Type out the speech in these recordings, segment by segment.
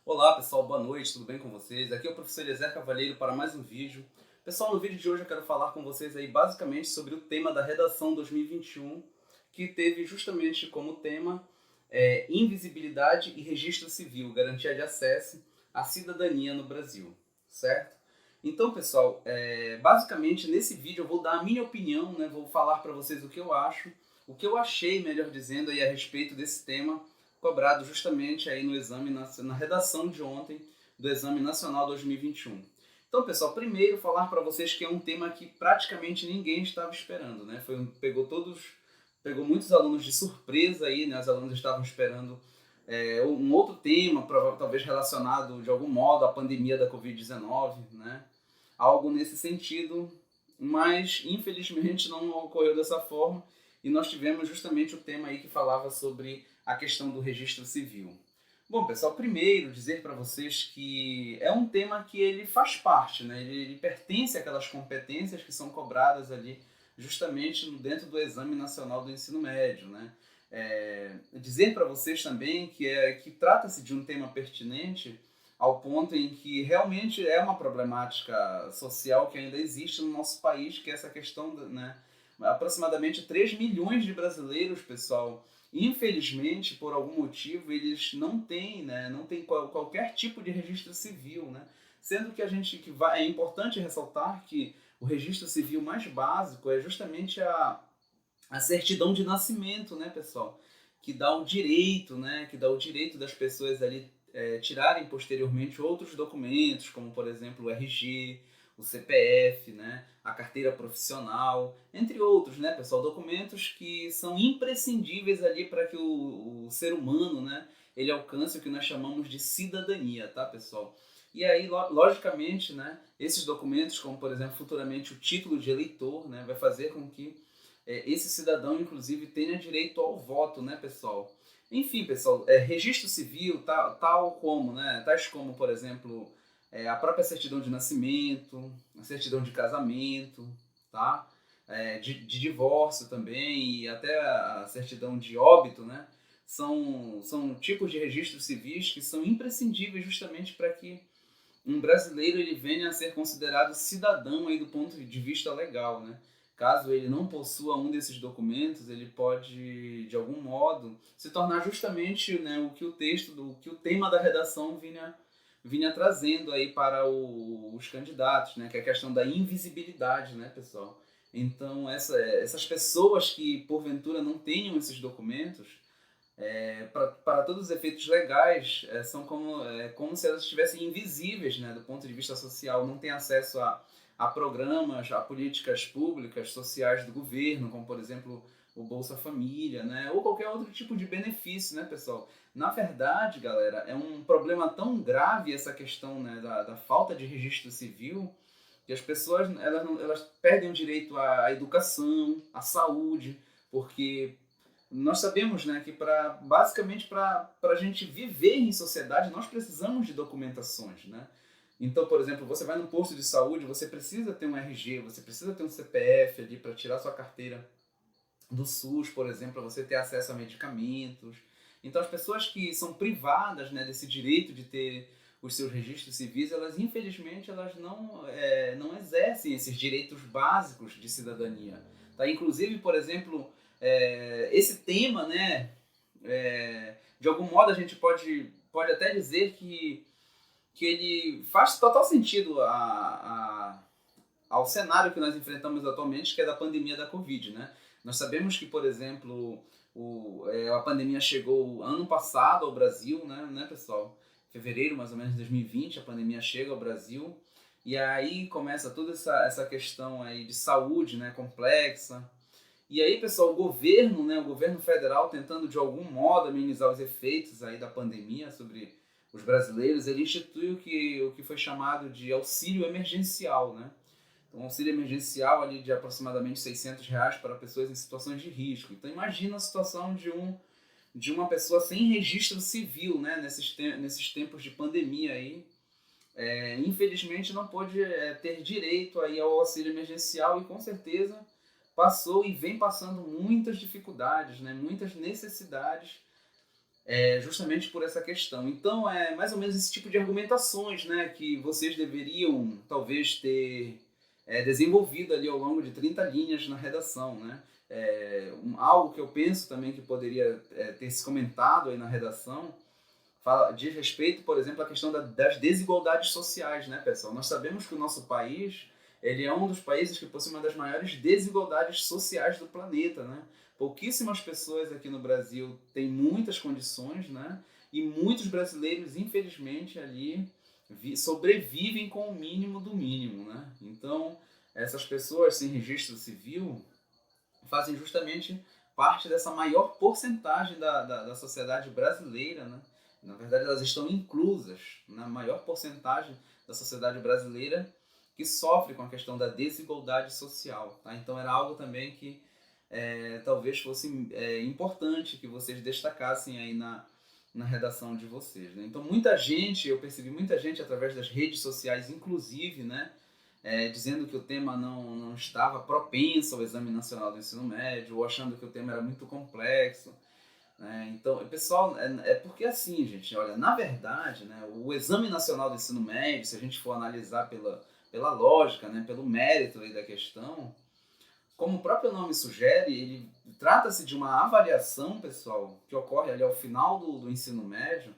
Olá pessoal, boa noite, tudo bem com vocês? Aqui é o professor Eliezer Cavalheiro para mais um vídeo. Pessoal, no vídeo de hoje eu quero falar com vocês aí basicamente sobre o tema da redação 2021, que teve justamente como tema invisibilidade e registro civil, garantia de acesso à cidadania no Brasil, certo? Então pessoal, basicamente nesse vídeo eu vou dar a minha opinião, né? Vou falar para vocês o que eu acho, o que eu achei, melhor dizendo, aí a respeito desse tema cobrado justamente aí no exame, na redação de ontem do Exame Nacional 2021. Então, pessoal, primeiro falar para vocês que é um tema que praticamente ninguém estava esperando, né? Pegou muitos alunos de surpresa aí, né? Os alunos estavam esperando um outro tema, talvez relacionado de algum modo à pandemia da Covid-19, né? Algo nesse sentido, mas infelizmente não ocorreu dessa forma e nós tivemos justamente o tema aí que falava sobre a questão do registro civil. Bom, pessoal, primeiro dizer para vocês que é um tema que ele faz parte, né? Ele pertence àquelas competências que são cobradas ali justamente dentro do Exame Nacional do Ensino Médio, né? Dizer para vocês também que trata-se de um tema pertinente ao ponto em que realmente é uma problemática social que ainda existe no nosso país, que é essa questão, né? Aproximadamente 3 milhões de brasileiros, pessoal, infelizmente, por algum motivo, eles não têm, né, não têm qualquer tipo de registro civil, né? Sendo que é importante ressaltar que o registro civil mais básico é justamente a certidão de nascimento, né, pessoal? Que dá o direito, né, que dá o direito das pessoas ali tirarem posteriormente outros documentos, como por exemplo o RG, o CPF, né, a carteira profissional, entre outros, né, pessoal, documentos que são imprescindíveis ali para que o ser humano, né, ele alcance o que nós chamamos de cidadania, tá, pessoal? E aí, logicamente, né, esses documentos, como por exemplo futuramente o título de eleitor, né, vai fazer com que esse cidadão, inclusive, tenha direito ao voto, né, pessoal? Enfim, pessoal, registro civil, tal como, né, tais como, por exemplo, a própria certidão de nascimento, a certidão de casamento, tá? De divórcio também e até a certidão de óbito, né? São tipos de registros civis que são imprescindíveis justamente para que um brasileiro ele venha a ser considerado cidadão aí do ponto de vista legal, né? Caso ele não possua um desses documentos, ele pode, de algum modo, se tornar justamente, né, o que o tema da redação vinha trazendo aí para os candidatos, né, que é a questão da invisibilidade, né, pessoal? Então, essas pessoas que porventura não tenham esses documentos, para todos os efeitos legais, são como se elas estivessem invisíveis, né, do ponto de vista social, não têm acesso a programas, a políticas públicas, sociais do governo, como por exemplo o Bolsa Família, né, ou qualquer outro tipo de benefício, né, pessoal? Na verdade, galera, é um problema tão grave essa questão, né, da falta de registro civil, que as pessoas elas perdem o direito à educação, à saúde, porque nós sabemos, né, que basicamente para a gente viver em sociedade nós precisamos de documentações, né? Então, por exemplo, você vai num posto de saúde, você precisa ter um RG, você precisa ter um CPF ali para tirar sua carteira do SUS, por exemplo, para você ter acesso a medicamentos. Então, as pessoas que são privadas, né, desse direito de ter os seus registros civis, elas infelizmente elas não exercem esses direitos básicos de cidadania. Tá? Inclusive, por exemplo, esse tema, né, de algum modo a gente pode até dizer que ele faz total sentido ao cenário que nós enfrentamos atualmente, que é da pandemia da Covid, né? Nós sabemos que, por exemplo, a pandemia chegou ano passado ao Brasil, né, pessoal? Fevereiro, mais ou menos, de 2020, a pandemia chega ao Brasil. E aí começa toda essa questão aí de saúde, né, complexa. E aí, pessoal, o governo federal, tentando de algum modo amenizar os efeitos aí da pandemia sobre os brasileiros, ele institui o que foi chamado de auxílio emergencial, né? Um auxílio emergencial ali de aproximadamente R$ 600 para pessoas em situações de risco. Então imagina a situação de uma pessoa sem registro civil, né, nesses tempos de pandemia aí. Infelizmente não pôde ter direito aí ao auxílio emergencial e com certeza passou e vem passando muitas dificuldades, né, muitas necessidades justamente por essa questão. Então, é mais ou menos esse tipo de argumentações, né, que vocês deveriam, talvez, ter desenvolvido ali ao longo de 30 linhas na redação, né? Algo que eu penso também que poderia ter se comentado aí na redação, diz respeito, por exemplo, à questão das desigualdades sociais, né, pessoal? Nós sabemos que o nosso país, ele é um dos países que possui uma das maiores desigualdades sociais do planeta, né? Pouquíssimas pessoas aqui no Brasil têm muitas condições, né? E muitos brasileiros, infelizmente, ali sobrevivem com o mínimo do mínimo, né? Então, essas pessoas sem registro civil fazem justamente parte dessa maior porcentagem da sociedade brasileira, né? Na verdade, elas estão inclusas na maior porcentagem da sociedade brasileira que sofre com a questão da desigualdade social. Tá? Então, era algo também que talvez fosse importante que vocês destacassem aí na redação de vocês. Né? Então, muita gente, eu percebi muita gente através das redes sociais, inclusive, né? Dizendo que o tema não estava propenso ao Exame Nacional do Ensino Médio, ou achando que o tema era muito complexo. Né? Então, pessoal, porque assim, gente, olha, na verdade, né, o Exame Nacional do Ensino Médio, se a gente for analisar pela lógica, né, pelo mérito aí da questão, como o próprio nome sugere, ele trata-se de uma avaliação, pessoal, que ocorre ali ao final do ensino médio,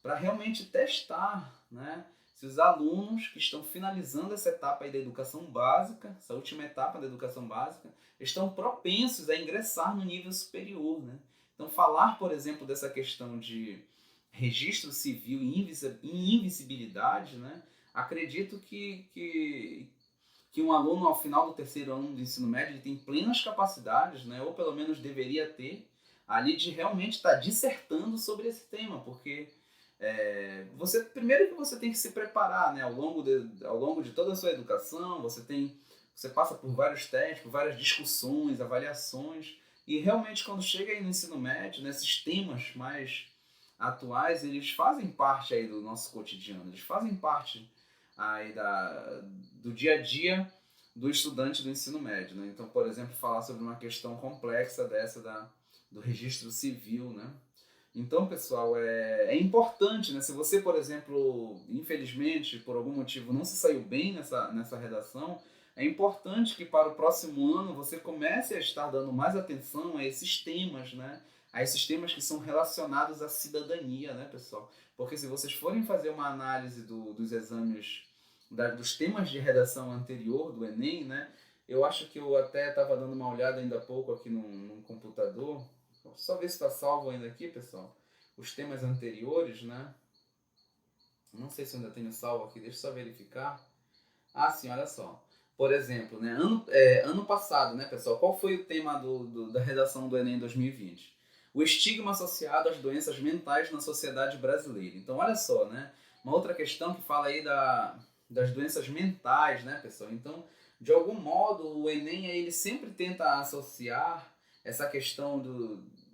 para realmente testar, né, se os alunos que estão finalizando essa etapa aí da educação básica, essa última etapa da educação básica, estão propensos a ingressar no nível superior. Né? Então, falar, por exemplo, dessa questão de registro civil e invisibilidade, né, acredito que um aluno, ao final do terceiro ano do ensino médio, ele tem plenas capacidades, né, ou pelo menos deveria ter, ali de realmente estar dissertando sobre esse tema, porque primeiro que você tem que se preparar, né, ao longo de toda a sua educação, você passa por vários testes, por várias discussões, avaliações, e realmente quando chega aí no ensino médio, nesses temas mais atuais, eles fazem parte aí do nosso cotidiano, eles fazem parte aí do dia a dia do estudante do ensino médio. Né? Então, por exemplo, falar sobre uma questão complexa dessa do registro civil, né? Então, pessoal, é importante, né? Se você, por exemplo, infelizmente, por algum motivo, não se saiu bem nessa redação, é importante que para o próximo ano você comece a estar dando mais atenção a esses temas, né? A esses temas que são relacionados à cidadania, né, pessoal? Porque se vocês forem fazer uma análise dos exames, dos temas de redação anterior do Enem, né? Eu acho que eu até estava dando uma olhada ainda há pouco aqui num computador. Só ver se está salvo ainda aqui, pessoal. Os temas anteriores, né? Não sei se eu ainda tenho salvo aqui, deixa eu só verificar. Ah, sim, olha só. Por exemplo, né? Ano passado, né, pessoal? Qual foi o tema da redação do Enem 2020? O estigma associado às doenças mentais na sociedade brasileira. Então, olha só, né? Uma outra questão que fala aí das doenças mentais, né, pessoal? Então, de algum modo, o Enem ele sempre tenta associar essa questão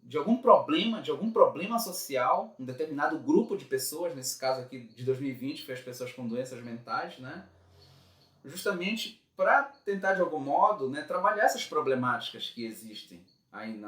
de algum problema social, um determinado grupo de pessoas, nesse caso aqui de 2020, foi as pessoas com doenças mentais, né? Justamente para tentar, de algum modo, né, trabalhar essas problemáticas que existem aí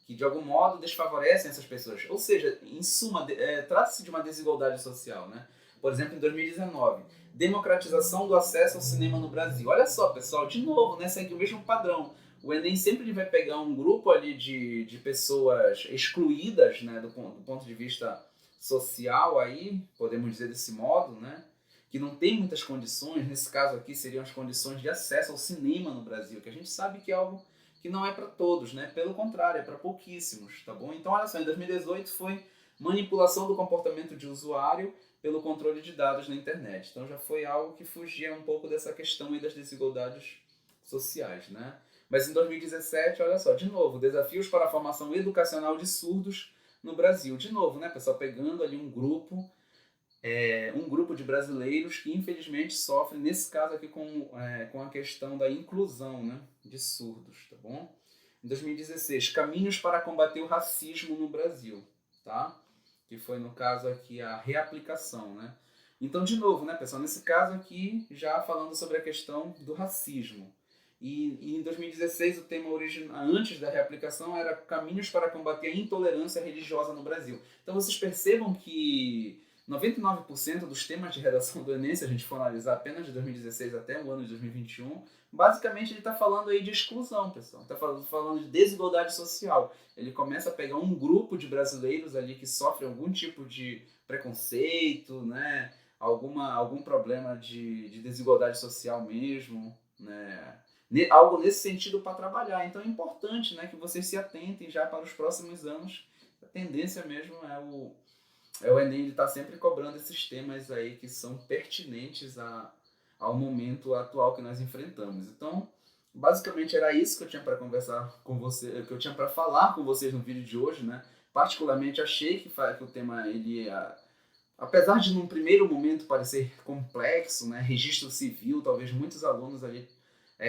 que de algum modo desfavorecem essas pessoas. Ou seja, em suma, trata-se de uma desigualdade social, né? Por exemplo, em 2019, democratização do acesso ao cinema no Brasil. Olha só, pessoal, de novo, né, segue o mesmo padrão. O Enem sempre vai pegar um grupo ali de pessoas excluídas, né, do ponto de vista social, aí, podemos dizer desse modo, né, que não tem muitas condições. Nesse caso aqui seriam as condições de acesso ao cinema no Brasil, que a gente sabe que é algo que não é para todos, né? Pelo contrário, é para pouquíssimos, tá bom? Então, olha só, em 2018 foi manipulação do comportamento de usuário pelo controle de dados na internet. Então já foi algo que fugia um pouco dessa questão aí das desigualdades sociais, né? Mas em 2017, olha só, de novo, desafios para a formação educacional de surdos no Brasil. De novo, né, pessoal, pegando ali um grupo de brasileiros que infelizmente sofrem, nesse caso aqui, com a questão da inclusão, né, de surdos, tá bom? Em 2016, caminhos para combater o racismo no Brasil, tá? Que foi, no caso aqui, a reaplicação, né? Então, de novo, né, pessoal, nesse caso aqui, já falando sobre a questão do racismo. E em 2016 o tema original, antes da reaplicação, era Caminhos para combater a intolerância religiosa no Brasil. Então vocês percebam que 99% dos temas de redação do Enem, se a gente for analisar apenas de 2016 até o ano de 2021, basicamente ele está falando aí de exclusão, pessoal. Está falando de desigualdade social. Ele começa a pegar um grupo de brasileiros ali que sofrem algum tipo de preconceito, né? Algum problema de desigualdade social mesmo, né? Algo nesse sentido para trabalhar. Então é importante, né, que vocês se atentem já para os próximos anos. A tendência mesmo é o Enem estar sempre cobrando esses temas aí que são pertinentes ao momento atual que nós enfrentamos. Então, basicamente era isso que eu tinha para conversar com você, que eu tinha para falar com vocês no vídeo de hoje, né? Particularmente achei que o tema ele ia, apesar de num primeiro momento parecer complexo, né? Registro civil, talvez muitos alunos ali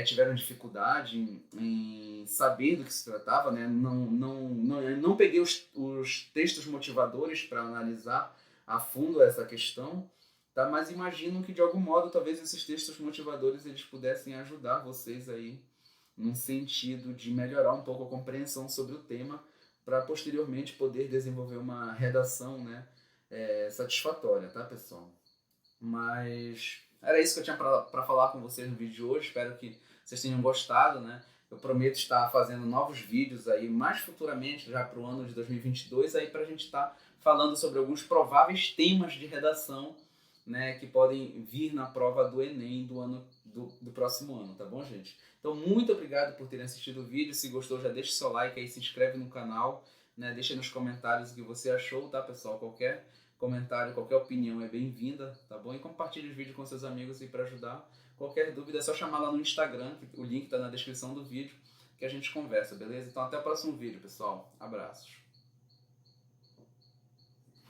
tiveram dificuldade em saber do que se tratava, né? Não peguei os textos motivadores para analisar a fundo essa questão, tá? Mas imagino que de algum modo talvez esses textos motivadores eles pudessem ajudar vocês aí num sentido de melhorar um pouco a compreensão sobre o tema para posteriormente poder desenvolver uma redação, né, satisfatória, tá, pessoal? Mas era isso que eu tinha para falar com vocês no vídeo de hoje. Espero que vocês tenham gostado, né? Eu prometo estar fazendo novos vídeos aí mais futuramente, já para o ano de 2022, aí para a gente estar falando sobre alguns prováveis temas de redação, né, que podem vir na prova do Enem do próximo ano, tá bom, gente? Então, muito obrigado por terem assistido o vídeo. Se gostou, já deixa o seu like aí, se inscreve no canal, né? Deixa aí nos comentários o que você achou, tá, pessoal? Qualquer comentário, qualquer opinião é bem-vinda, tá bom? E compartilhe os vídeos com seus amigos aí para ajudar. Qualquer dúvida é só chamar lá no Instagram, que o link está na descrição do vídeo, que a gente conversa, beleza? Então até o próximo vídeo, pessoal. Abraços.